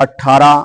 18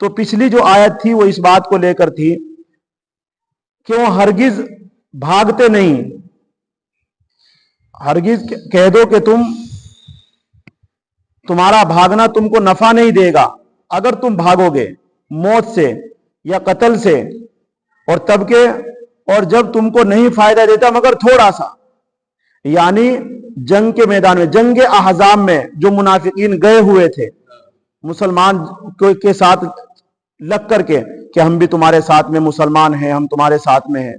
تو پچھلی جو آیت تھی وہ اس بات کو لے کر تھی کہ وہ ہرگز بھاگتے نہیں. ہرگز کہہ دو کہ تمہارا بھاگنا تم کو نفع نہیں دے گا اگر تم بھاگو گے موت سے یا قتل سے، اور جب تم کو نہیں فائدہ دیتا مگر تھوڑا سا. یعنی جنگ کے میدان میں، جنگ احزاب میں جو منافقین گئے ہوئے تھے مسلمان کے ساتھ لگ کر کے کہ ہم بھی تمہارے ساتھ میں مسلمان ہیں، ہم تمہارے ساتھ میں ہیں،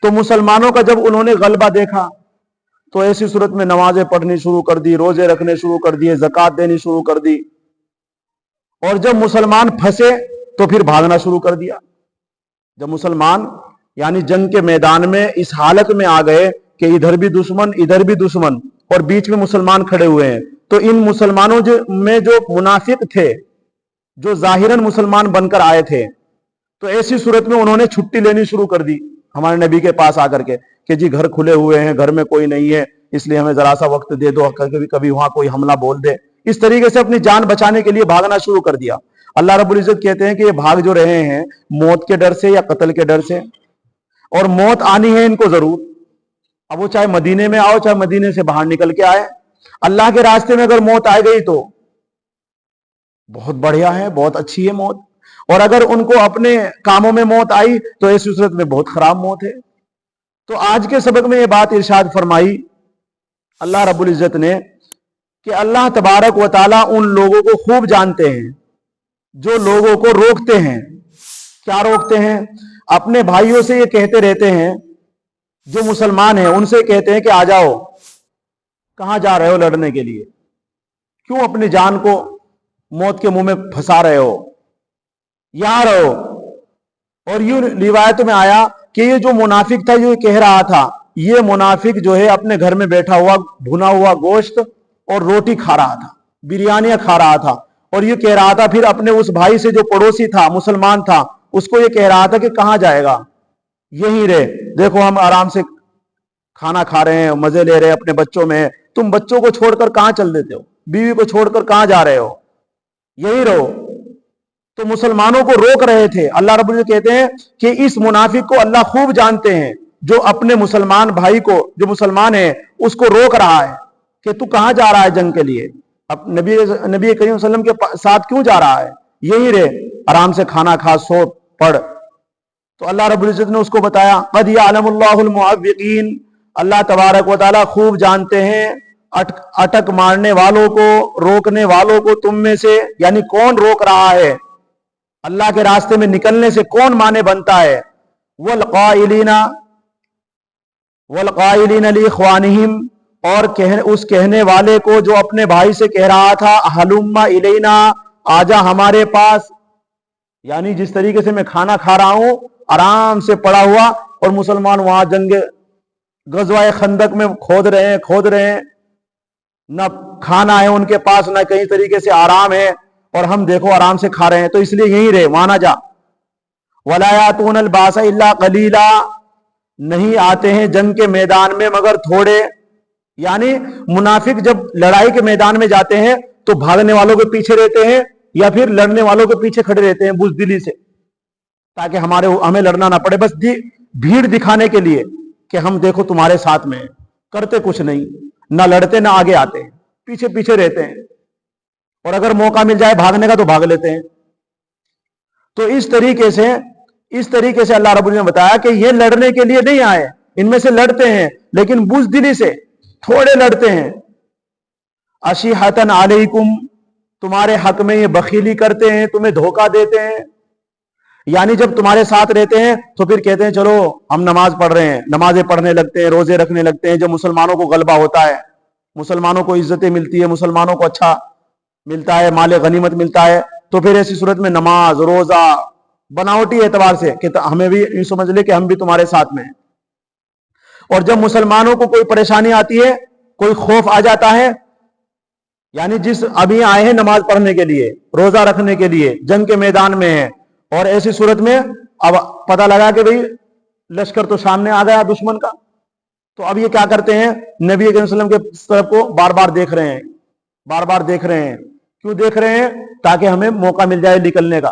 تو مسلمانوں کا جب انہوں نے غلبہ دیکھا تو ایسی صورت میں نمازیں پڑھنی شروع کر دی، روزے رکھنے شروع کر دیے، زکوٰۃ دینی شروع کر دی، اور جب مسلمان پھنسے تو پھر بھاگنا شروع کر دیا. جب مسلمان یعنی جنگ کے میدان میں اس حالت میں آ گئے کہ ادھر بھی دشمن ادھر بھی دشمن اور بیچ میں مسلمان کھڑے ہوئے ہیں، تو ان مسلمانوں میں جو منافق تھے، جو ظاہراً مسلمان بن کر آئے تھے، تو ایسی صورت میں انہوں نے چھٹی لینی شروع کر دی ہمارے نبی کے پاس آ کر کے کہ جی گھر کھلے ہوئے ہیں، گھر میں کوئی نہیں ہے، اس لیے ہمیں ذرا سا وقت دے دو، کبھی وہاں کوئی حملہ بول دے. اس طریقے سے اپنی جان بچانے کے لیے بھاگنا شروع کر دیا. اللہ رب العزت کہتے ہیں کہ یہ بھاگ جو رہے ہیں موت کے ڈر سے یا قتل کے ڈر سے، اور موت آنی ہے ان کو ضرور. اب وہ چاہے مدینے میں آؤ چاہے مدینے سے باہر نکل کے آئے، اللہ کے راستے میں اگر موت آ گئی تو بہت بڑھیا ہے، بہت اچھی ہے موت، اور اگر ان کو اپنے کاموں میں موت آئی تو ایسی صورت میں بہت خراب موت ہے. تو آج کے سبق میں یہ بات ارشاد فرمائی اللہ رب العزت نے کہ اللہ تبارک و تعالیٰ ان لوگوں کو خوب جانتے ہیں جو لوگوں کو روکتے ہیں. کیا روکتے ہیں؟ اپنے بھائیوں سے یہ کہتے رہتے ہیں، جو مسلمان ہیں ان سے کہتے ہیں کہ آ جاؤ، کہاں جا رہے ہو لڑنے کے لیے، کیوں اپنی جان کو موت کے منہ میں پھنسا رہے ہو، یہاں رہو. اور یوں روایت میں آیا کہ یہ جو منافق تھا جو کہہ رہا تھا، یہ منافق جو ہے اپنے گھر میں بیٹھا ہوا بھنا ہوا گوشت اور روٹی کھا رہا تھا، بریانیاں کھا رہا تھا، اور یہ کہہ رہا تھا پھر اپنے اس بھائی سے جو پڑوسی تھا مسلمان تھا اس کو یہ کہہ رہا تھا کہ کہاں جائے گا، یہیں رہے، دیکھو ہم آرام سے کھانا کھا رہے ہیں، مزے لے رہے ہیں اپنے بچوں میں، تم بچوں کو چھوڑ کر کہاں چل دیتے ہو، بیوی کو چھوڑ کر کہاں جا رہے ہو، یہیں رہو. تو مسلمانوں کو روک رہے تھے. اللہ رب العزت کہتے ہیں کہ اس منافق کو اللہ خوب جانتے ہیں جو اپنے مسلمان بھائی کو جو مسلمان ہے اس کو روک رہا ہے کہ تو کہاں جا رہا ہے جنگ کے لیے، اب نبی کریم صلی اللہ علیہ وسلم کے ساتھ کیوں جا رہا ہے، یہی رہے، آرام سے کھانا کھا، سو، پڑھ. تو اللہ رب العزت نے اس کو بتایا قد یعلم اللہ المعوقین، اللہ تبارک و تعالیٰ خوب جانتے ہیں اٹک مارنے والوں کو، روکنے والوں کو تم میں سے، یعنی کون روک رہا ہے اللہ کے راستے میں نکلنے سے، کون مانے بنتا ہے. والقائلین لاخوانہم، اور اس کہنے والے کو جو اپنے بھائی سے کہہ رہا تھا ہلم الینا، آجا ہمارے پاس. یعنی جس طریقے سے میں کھانا کھا رہا ہوں آرام سے پڑا ہوا، اور مسلمان وہاں جنگ غزوہ خندق میں کھود رہے ہیں، نہ کھانا ہے ان کے پاس، نہ کئی طریقے سے آرام ہے، اور ہم دیکھو آرام سے کھا رہے ہیں، تو اس لیے یہیں رہے، وہاں نہ جا. وَلَا يَأْتُونَ الْبَاسَ إِلَّا قَلِيلًا، نہیں آتے ہیں جنگ کے میدان میں مگر تھوڑے. یعنی منافق جب لڑائی کے میدان میں جاتے ہیں تو بھاگنے والوں کے پیچھے رہتے ہیں یا پھر لڑنے والوں کے پیچھے کھڑے رہتے ہیں بزدلی سے، تاکہ ہمیں لڑنا نہ پڑے، بس بھیڑ دکھانے کے لیے کہ ہم دیکھو تمہارے ساتھ میں، کرتے کچھ نہیں، نہ لڑتے نہ آگے آتے ہیں، پیچھے پیچھے رہتے ہیں، اور اگر موقع مل جائے بھاگنے کا تو بھاگ لیتے ہیں. تو اس طریقے سے اللہ رب العزت نے بتایا کہ یہ لڑنے کے لیے نہیں آئے، ان میں سے لڑتے ہیں لیکن بزدلی سے، تھوڑے لڑتے ہیں. اشیحتن علیکم، تمہارے حق میں یہ بخیلی کرتے ہیں، تمہیں دھوکہ دیتے ہیں. یعنی جب تمہارے ساتھ رہتے ہیں تو پھر کہتے ہیں چلو ہم نماز پڑھ رہے ہیں، نمازیں پڑھنے لگتے ہیں، روزے رکھنے لگتے ہیں. جب مسلمانوں کو غلبہ ہوتا ہے، مسلمانوں کو عزتیں ملتی ہے، مسلمانوں کو اچھا ملتا ہے، مال غنیمت ملتا ہے، تو پھر ایسی صورت میں نماز، روزہ، بناوٹی اعتبار سے کہ ہمیں بھی یہ سمجھ لے کہ ہم بھی تمہارے ساتھ میں ہیں. اور جب مسلمانوں کو کوئی پریشانی آتی ہے، کوئی خوف آ جاتا ہے، یعنی جس ابھی آئے ہیں نماز پڑھنے کے لیے، روزہ رکھنے کے لیے، جنگ کے میدان میں ہیں، اور ایسی صورت میں اب پتہ لگا کہ بھئی لشکر تو سامنے آ گیا دشمن کا، تو اب یہ کیا کرتے ہیں، نبی کریم صلی اللہ علیہ وسلم کے طرف کو بار بار دیکھ رہے ہیں. کیوں دیکھ رہے ہیں؟ تاکہ ہمیں موقع مل جائے نکلنے کا.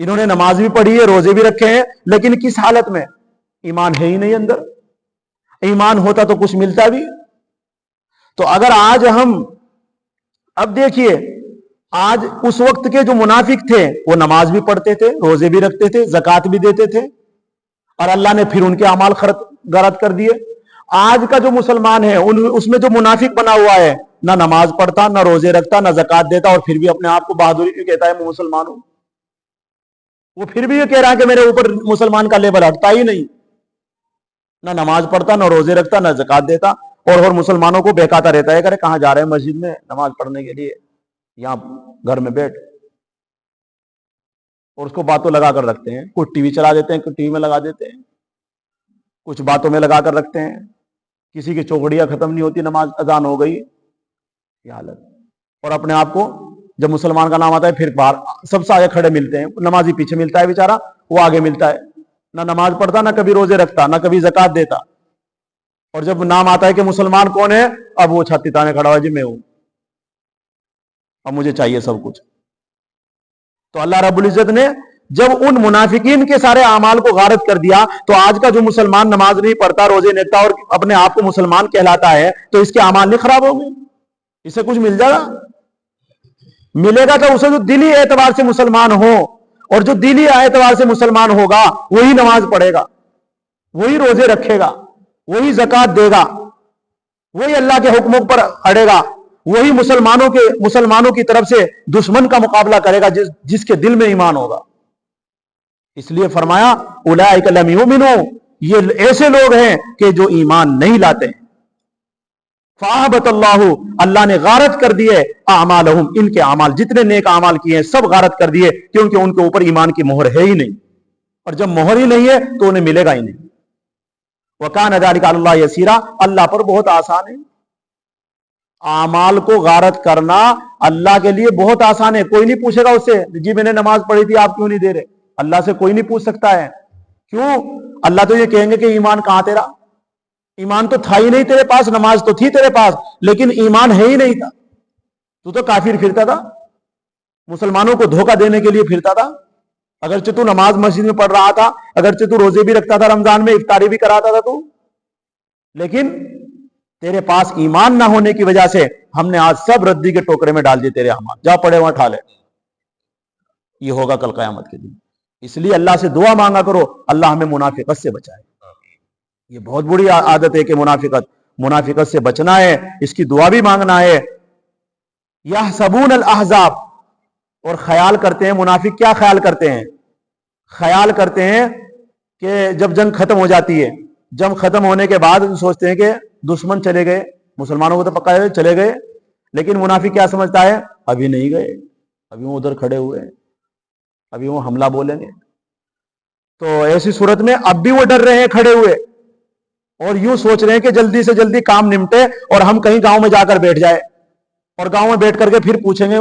انہوں نے نماز بھی پڑھی ہے, روزے بھی رکھے ہیں, لیکن کس حالت میں؟ ایمان ہے ہی نہیں اندر. ایمان ہوتا تو کچھ ملتا بھی. تو اگر آج ہم, اب دیکھیے, آج اس وقت کے جو منافق تھے وہ نماز بھی پڑھتے تھے, روزے بھی رکھتے تھے, زکات بھی دیتے تھے, اور اللہ نے پھر ان کے اعمال غارت کر دیے. آج کا جو مسلمان ہے اس میں جو منافق بنا ہوا ہے, نہ نماز پڑھتا, نہ روزے رکھتا, نہ زکات دیتا, اور پھر بھی اپنے آپ کو بہادری کیوں کہتا ہے میں مسلمان ہوں. وہ پھر بھی یہ کہہ رہا ہے کہ میرے اوپر مسلمان کا لیبل ہٹتا ہی نہیں. نہ نماز پڑھتا, نہ روزے رکھتا, نہ زکات دیتا, اور مسلمانوں کو بہکاتا رہتا ہے, کرے کہاں جا رہے ہیں مسجد میں نماز پڑھنے کے لیے, یہاں گھر میں بیٹھ. اور اس کو باتوں لگا کر رکھتے ہیں. کچھ ٹی وی چلا دیتے ہیں, کچھ ٹی وی میں لگا دیتے ہیں, کچھ باتوں میں لگا کر رکھتے ہیں. کسی کی چوکڑیاں ختم نہیں ہوتی, نماز اذان ہو گئی, یہ حالت. اور اپنے آپ کو جب مسلمان کا نام آتا ہے پھر باہر سب سے آگے کھڑے ملتے ہیں. نمازی پیچھے ملتا ہے بیچارہ, وہ آگے ملتا ہے. نہ نماز پڑھتا, نہ کبھی روزے رکھتا, نہ کبھی زکات دیتا, اور جب نام آتا ہے کہ مسلمان کون ہے, اب وہ چھاتی تانے کھڑا ہوا, جی میں ہوں, اب مجھے چاہیے سب کچھ. تو اللہ رب العزت نے جب ان منافقین کے سارے اعمال کو غارت کر دیا, تو آج کا جو مسلمان نماز نہیں پڑھتا, روزے نہیں رکھتا, اور اپنے آپ کو مسلمان کہلاتا ہے, تو اس کے اعمال نہیں خراب ہوں گے؟ اسے کچھ مل جائے گا؟ ملے گا تو اسے جو دلی اعتبار سے مسلمان ہو, اور جو دلی اعتبار سے مسلمان ہوگا وہی نماز پڑھے گا, وہی روزے رکھے گا, وہی زکات دے گا, وہی اللہ کے حکموں پر اڑے گا, وہی مسلمانوں کی طرف سے دشمن کا مقابلہ کرے گا جس کے دل میں ایمان ہوگا. اس لیے فرمایا اولئک لم یؤمنوا, یہ ایسے لوگ ہیں کہ جو ایمان نہیں لاتے. فاحبط اللہ, اللہ نے غارت کر دیے اعمالہم, ان کے اعمال جتنے نیک اعمال کیے ہیں سب غارت کر دیے, کیونکہ ان کے اوپر ایمان کی مہر ہے ہی نہیں, اور جب مہر ہی نہیں ہے تو انہیں ملے گا ہی نہیں. وکان ذلک علی اللہ یسیرا, اللہ پر بہت آسان ہے. اعمال کو غارت کرنا اللہ کے لیے بہت آسان ہے. کوئی نہیں پوچھے گا اس سے, جی میں نے نماز پڑھی تھی آپ کیوں نہیں دے رہے. اللہ سے کوئی نہیں پوچھ سکتا ہے. کیوں؟ اللہ تو یہ کہیں گے کہ ایمان کہاں تیرا, ایمان تو تھا ہی نہیں تیرے پاس, نماز تو تھی تیرے پاس لیکن ایمان ہے ہی نہیں تھا. تو کافر پھرتا تھا, مسلمانوں کو دھوکہ دینے کے لیے پھرتا تھا. اگرچہ تو نماز مسجد میں پڑھ رہا تھا, اگرچہ تو روزے بھی رکھتا تھا, رمضان میں افطاری بھی کراتا تھا تو, لیکن تیرے پاس ایمان نہ ہونے کی وجہ سے ہم نے آج سب ردی کے ٹوکرے میں ڈال دیے تیرے اعمال, جا پڑے وہاں ٹھا لے. یہ ہوگا کل قیامت کے دن. اس لیے اللہ سے دعا مانگا کرو, اللہ ہمیں منافقت سے بچائے. یہ بہت بری عادت ہے کہ منافقت سے بچنا ہے, اس کی دعا بھی مانگنا ہے. یحسبون الاحزاب, اور خیال کرتے ہیں منافق, کیا خیال کرتے ہیں؟ خیال کرتے ہیں کہ جب جنگ ختم ہو جاتی ہے, جنگ ختم ہونے کے بعد سوچتے ہیں کہ دشمن چلے گئے, مسلمانوں کو تو پکا ہے چلے گئے, لیکن منافق کیا سمجھتا ہے, ابھی نہیں گئے, ابھی وہ ادھر کھڑے ہوئے ہیں, ابھی وہ حملہ بولیں گے. تو ایسی صورت میں اب بھی وہ ڈر رہے ہیں کھڑے ہوئے, اور یوں سوچ رہے ہیں کہ جلدی سے جلدی کام نمٹے اور ہم کہیں گاؤں میں جا کر بیٹھ جائے, اور گاؤں میں بیٹھ کر کے پھر پوچھیں گے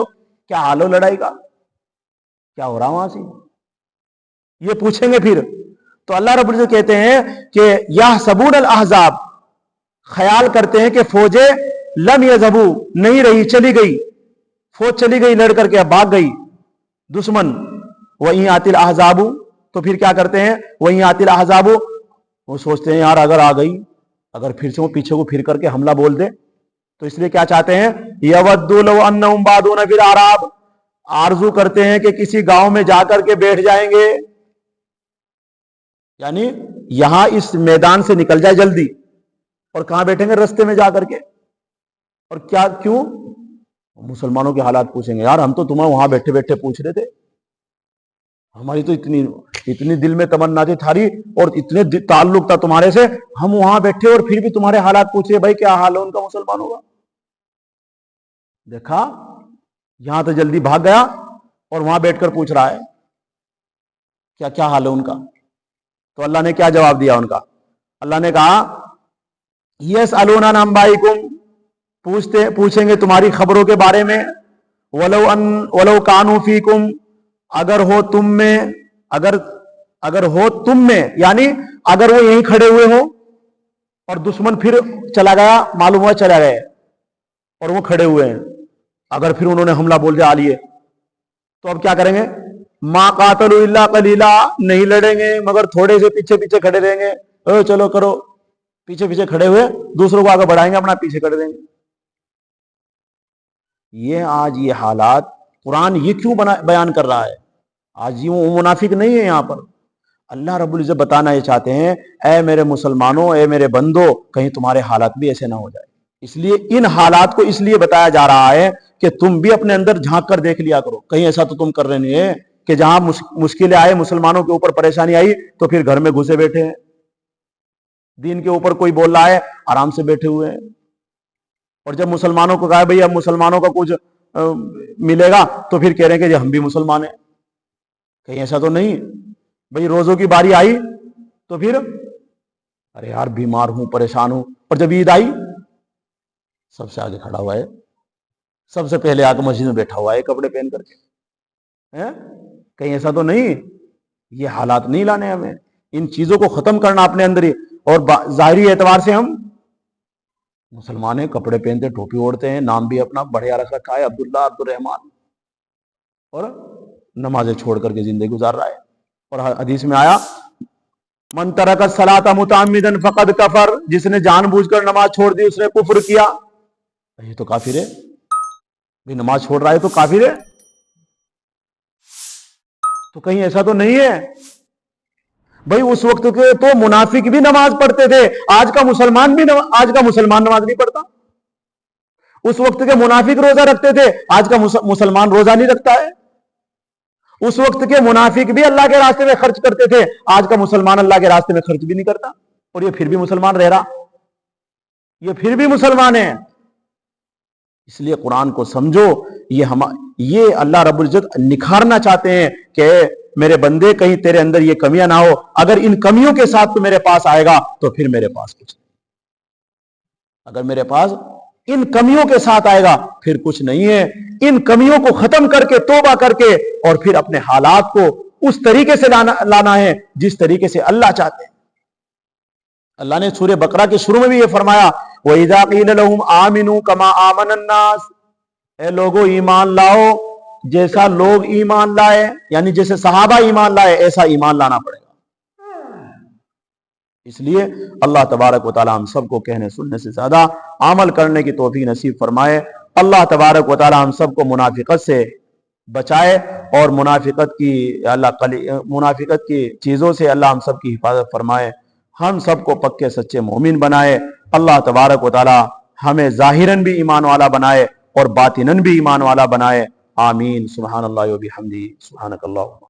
کیا حال ہو لڑائی کا, کیا ہو رہا وہاں سے, یہ پوچھیں گے پھر. تو اللہ رب العزت کہتے ہیں کہ یحسبون الاحزاب, خیال کرتے ہیں کہ فوجیں لم یذهبوا, نہیں رہی, چلی گئی, فوج چلی گئی لڑ کر کے, اب بھاگ گئی دشمن. وہیں آتی الاحزاب, تو پھر کیا کرتے ہیں, وہیں آتی الاحزاب, وہ سوچتے ہیں یار اگر آ گئی, اگر پھر سے وہ پیچھے کو پھر کر کے حملہ بول دے, تو اس لیے کیا چاہتے ہیں, یودوا لو انہم بادون فی الاعراب, آرزو کرتے ہیں کہ کسی گاؤں میں جا کر کے بیٹھ جائیں گے, یعنی یہاں اس میدان سے نکل جائے جلدی, اور کہاں بیٹھیں گے, رستے میں جا کر کے. اور کیا, کیوں؟ مسلمانوں کے حالات پوچھیں گے, یار ہم تو تمہیں وہاں بیٹھے بیٹھے پوچھ رہے تھے, ہماری تو اتنی دل میں تمنا تھی تھاری, اور اتنے تعلق تھا تمہارے سے, ہم وہاں بیٹھے اور پھر بھی تمہارے حالات پوچھے, بھائی کیا حال ہے ان کا مسلمانوں کا. دیکھا, یہاں تو جلدی بھاگ گیا اور وہاں بیٹھ کر پوچھ رہا ہے کیا کیا حال ہے ان کا. تو اللہ نے کیا جواب دیا ان کا؟ اللہ نے کہا یسألون عن انبائکم, پوچھیں گے تمہاری خبروں کے بارے میں, ولو کانوا فیکم, اگر ہو تم میں, اگر ہو تم میں, یعنی اگر وہ یہیں کھڑے ہوئے ہو اور دشمن پھر چلا گیا, معلوم ہوا چلا گئے, اور وہ کھڑے ہوئے ہیں, اگر پھر انہوں نے حملہ بول دیا آ لیے, تو اب کیا کریں گے, ما قاتلوا الا قلیلا، نہیں لڑیں گے مگر تھوڑے سے پیچھے پیچھے کھڑے رہیں گے، چلو کرو، پیچھے پیچھے کھڑے ہوئے دوسروں کو آگے بڑھائیں گے، اپنا پیچھے کر دیں گے۔ یہ آج یہ حالات قرآن یہ کیوں بیان کر رہا ہے؟ آج یہ وہ منافق نہیں ہے، یہاں پر اللہ رب العزت بتانا یہ چاہتے ہیں، اے میرے مسلمانوں، اے میرے بندو، کہیں تمہارے حالات بھی ایسے نہ ہو جائے۔ اس لیے ان حالات کو اس لیے بتایا جا رہا ہے کہ تم بھی اپنے اندر جھانک کر دیکھ لیا کرو، کہیں ایسا تو تم کر رہے نہیں ہے کہ جہاں مشکلیں آئے، مسلمانوں کے اوپر پریشانی آئی تو پھر گھر میں گھسے بیٹھے ہیں، دین کے اوپر کوئی بول رہا ہے آرام سے بیٹھے ہوئے ہیں، اور جب مسلمانوں کو کہا بھئی اب مسلمانوں کا کچھ ملے گا تو پھر کہہ رہے ہیں کہ ہم بھی مسلمان ہیں۔ کہیں ایسا تو نہیں بھئی روزوں کی باری آئی تو پھر ارے یار بیمار ہوں، پریشان ہوں، اور جب عید آئی سب سے آگے کھڑا ہوا ہے، سب سے پہلے آ کے مسجد میں بیٹھا ہوا ہے کپڑے پہن کر کے۔ کہیں ایسا تو نہیں؟ یہ حالات نہیں لانے ہمیں، ان چیزوں کو ختم کرنا اپنے اندر ہی۔ اور ظاہری اعتبار سے ہم مسلمان ہیں، کپڑے پہنتے، ٹوپی اوڑھتے ہیں، نام بھی اپنا بڑھیا رکھ رکھا ہے عبداللہ، عبد الرحمان، اور نمازیں چھوڑ کر کے زندگی گزار رہا ہے۔ اور حدیث میں آیا من ترک الصلاۃ متعمدا فقد کفر، جس نے جان بوجھ کر نماز چھوڑ دی اس نے کفر کیا۔ یہ تو کافر ہے، بھی نماز چھوڑ رہا ہے تو کافر ہے۔ تو کہیں ایسا تو نہیں ہے بھائی اس وقت کے تو منافق بھی نماز پڑھتے تھے، آج کا مسلمان نماز نہیں پڑھتا۔ اس وقت کے منافق روزہ رکھتے تھے، آج کا مسلمان روزہ نہیں رکھتا ہے۔ اس وقت کے منافق بھی اللہ کے راستے میں خرچ کرتے تھے، آج کا مسلمان اللہ کے راستے میں خرچ بھی نہیں کرتا، اور یہ پھر بھی مسلمان رہ رہا، یہ پھر بھی مسلمان ہے۔ اس لیے قرآن کو سمجھو، یہ اللہ رب العزت نکھارنا چاہتے ہیں کہ میرے بندے کہیں تیرے اندر یہ کمیاں نہ ہو، اگر ان کمیوں کے ساتھ تو میرے پاس آئے گا تو پھر میرے پاس کچھ نہیں، اگر میرے پاس ان کمیوں کے ساتھ آئے گا پھر کچھ نہیں ہے۔ ان کمیوں کو ختم کر کے، توبہ کر کے، اور پھر اپنے حالات کو اس طریقے سے لانا ہے جس طریقے سے اللہ چاہتے ہیں۔ اللہ نے سورہ بقرہ کے شروع میں بھی یہ فرمایا وَإِذَا قِيلَ لَهُمْ آمِنُوا كَمَا آمَنَ النَّاسِ، اے لوگو ایمان لاؤ جیسا لوگ ایمان لائے، یعنی جیسے صحابہ ایمان لائے ایسا ایمان لانا پڑے گا۔ اس لیے اللہ تبارک و تعالی ہم سب کو کہنے سننے سے زیادہ عمل کرنے کی توفیق نصیب فرمائے۔ اللہ تبارک و تعالی ہم سب کو منافقت سے بچائے، اور منافقت کی چیزوں سے اللہ ہم سب کی حفاظت فرمائے، ہم سب کو پکے سچے مومن بنائے۔ اللہ تبارک و تعالی ہمیں ظاہراً بھی ایمان والا بنائے اور باطناً بھی ایمان والا بنائے، آمین۔ سبحان اللہ و بحمدہ، سبحانک اللہ۔